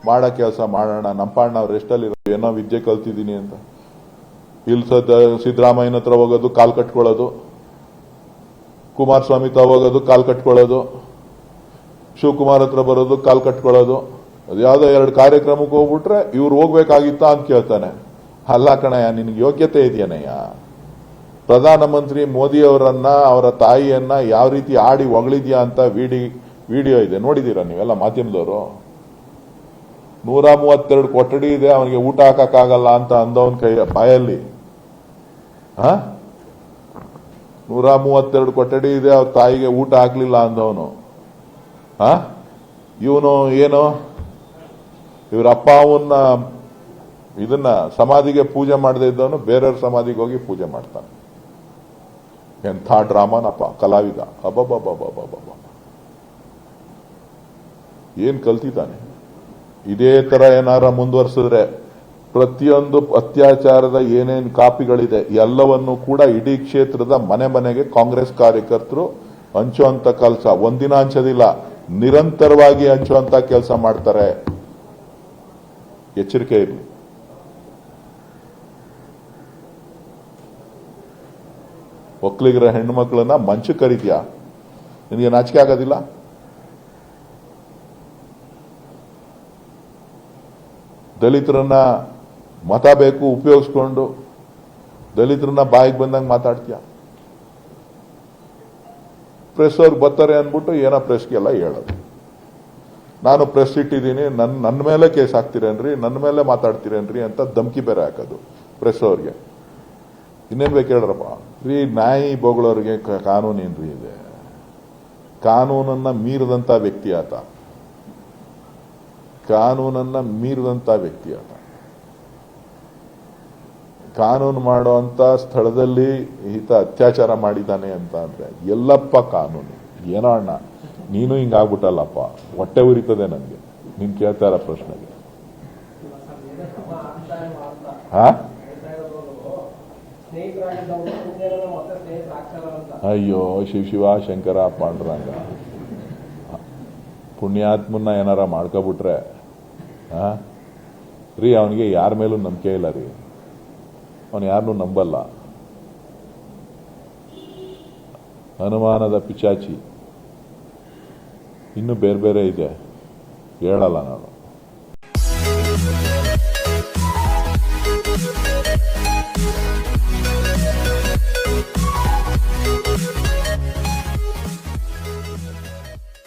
ಮಾಡೋ ಕೆಲಸ ಮಾಡೋಣ. ನಮ್ಮಪಾಡ್ ನಾವು ರೆಸ್ಟಲ್ಲಿ ಏನೋ ವಿದ್ಯೆ ಕಲ್ತಿದ್ದೀನಿ ಅಂತ ಇಲ್ಲಿ ಸಿದ್ದರಾಮಯ್ಯನ ಹತ್ರ ಹೋಗೋದು ಕಾಲ್ ಕಟ್ಕೊಳ್ಳೋದು, ಕುಮಾರಸ್ವಾಮಿ ತ ಹೋಗೋದು ಕಾಲ್ ಕಟ್ಕೊಳ್ಳೋದು, ಶಿವಕುಮಾರ್ ಹತ್ರ ಬರೋದು ಕಾಲ್ ಕಟ್ಕೊಳ್ಳೋದು. ಅದು ಯಾವುದೋ 2 ಕಾರ್ಯಕ್ರಮಕ್ಕೆ ಹೋಗ್ಬಿಟ್ರೆ ಇವ್ರು ಹೋಗ್ಬೇಕಾಗಿತ್ತ ಅಂತ ಕೇಳ್ತಾನೆ. ಅಲ್ಲ ಕಣಯ್ಯ, ನಿನ್ಗೆ ಯೋಗ್ಯತೆ ಇದೆಯನಯ್ಯ? ಪ್ರಧಾನಮಂತ್ರಿ ಮೋದಿ ಅವರನ್ನ, ಅವರ ತಾಯಿಯನ್ನ ಯಾವ ರೀತಿ ಆಡಿ ಹೊಗಳಿದ್ಯಾ ಅಂತ ವಿಡಿಯೋ ಇದೆ, ನೋಡಿದೀರಾ ನೀವೆಲ್ಲ ಮಾಧ್ಯಮದವರು? 132 ಕೊಠಡಿ ಇದೆ, ಅವನಿಗೆ ಊಟ ಹಾಕಕ್ಕಾಗಲ್ಲ ಅಂತ ಅಂದವನ್ ಕೈ ಬಾಯಲ್ಲಿ 132 ಕೊಠಡಿ ಇದೆ, ಅವ್ರ ತಾಯಿಗೆ ಊಟ ಹಾಕ್ಲಿಲ್ಲ ಅಂದವನು. ಇವನು ಏನು, ಇವ್ರ ಅಪ್ಪ ಅವನ್ನ ಇದನ್ನ ಸಮಾಧಿಗೆ ಪೂಜೆ ಮಾಡದೇ ಇದ್ದವನು ಬೇರೆಯವ್ರ ಸಮಾಧಿಗೆ ಹೋಗಿ ಪೂಜೆ ಮಾಡ್ತಾನೆ. ಎಂಥ ಡ್ರಾಮಾನಪ್ಪ ಕಲಾವಿದ. ಅಬ್ಬಬ್ಬಬ್ಬಬ್ಬಬ್ಬ, ಏನ್ ಕಲ್ತಿದ್ದಾನೆ. ಇದೇ ತರ ಏನಾರ ಮುಂದುವರಿಸಿದ್ರೆ ಪ್ರತಿಯೊಂದು ಅತ್ಯಾಚಾರದ ಏನೇನು ಕಾಪಿಗಳಿದೆ ಎಲ್ಲವನ್ನೂ ಕೂಡ ಇಡೀ ಕ್ಷೇತ್ರದ ಮನೆ ಮನೆಗೆ ಕಾಂಗ್ರೆಸ್ ಕಾರ್ಯಕರ್ತರು ಹಂಚುವಂತ ಕೆಲಸ, ಒಂದಿನ ಹಂಚೋದಿಲ್ಲ, ನಿರಂತರವಾಗಿ ಹಂಚುವಂತ ಕೆಲಸ ಮಾಡ್ತಾರೆ. ಎಚ್ಚರಿಕೆ ಇರಲಿ. ಒಕ್ಕಲಿಗರ ಹೆಣ್ಣು ಮಕ್ಕಳನ್ನ ಮಂಚಕ್ಕೆ ಕರೀತೀಯಾ? ನಿನಗೆ ನಾಚಿಕೆ ಆಗೋದಿಲ್ಲ? ದಲಿತರನ್ನ ಮತ ಬೇಕು ಉಪಯೋಗಿಸ್ಕೊಂಡು ದಲಿತರನ್ನ ಬಾಯಿಗೆ ಬಂದಂಗೆ ಮಾತಾಡ್ತೀಯ. ಪ್ರೆಸ್ ಅವ್ರು ಬರ್ತಾರೆ ಅಂದ್ಬಿಟ್ಟು ಏನೋ ಪ್ರೆಸ್ಗೆಲ್ಲ ಹೇಳೋದು. ನಾನು ಪ್ರೆಸ್ ಇಟ್ಟಿದ್ದೀನಿ, ನನ್ನ ಮೇಲೆ ಕೇಸ್ ಹಾಕ್ತೀರೇನ್ರಿ, ನನ್ನ ಮೇಲೆ ಮಾತಾಡ್ತೀರೇನ್ರಿ ಅಂತ ಧಮಕಿ ಬೇರೆ ಹಾಕೋದು ಪ್ರೆಸ್ ಅವ್ರಿಗೆ. ಇನ್ನೇನ್ ಬೇಕು ಹೇಳ್ರಪ್ಪ ರೀ. ನಾಯಿ ಬೊಗಳವ್ರಿಗೆ ಕಾನೂನೇನ್ರಿ ಇದೆ? ಕಾನೂನನ್ನ ಮೀರಿದಂತ ವ್ಯಕ್ತಿ ಆತ, ಕಾನೂನನ್ನ ಮೀರಿದಂತ ವ್ಯಕ್ತಿ ಆತ. ಕಾನೂನು ಮಾಡುವಂತ ಸ್ಥಳದಲ್ಲಿ ಈತ ಅತ್ಯಾಚಾರ ಮಾಡಿದ್ದಾನೆ ಅಂತ ಅಂದ್ರೆ ಎಲ್ಲಪ್ಪ ಕಾನೂನು? ಏನೋ ಅಣ್ಣ ನೀನು ಹಿಂಗಾಗ್ಬಿಟ್ಟಲ್ಲಪ್ಪ, ಹೊಟ್ಟೆ ಉರಿತದೆ ನನ್ಗೆ ನೀನ್ ಕೇಳ್ತಾ ಇರೋ ಪ್ರಶ್ನೆಗೆ. ಅಯ್ಯೋ ಶಿವ ಶಂಕರ ಪಾಂಡುರಂಗ, ಪುಣ್ಯಾತ್ಮನ್ನ ಏನಾರ ಮಾಡ್ಕೊಬಿಟ್ರೆ ರೀ ಅವನಿಗೆ ಯಾರ ಮೇಲೂ ನಂಬಿಕೆ ಇಲ್ಲ ರೀ. ಅವನು ಯಾರನ್ನೂ ನಂಬಲ್ಲ. ಅನುಮಾನದ ಪಿಚಾಚಿ ಇನ್ನೂ ಬೇರೆ ಬೇರೆ ಇದೆ, ಹೇಳಲ್ಲ ನಾನು.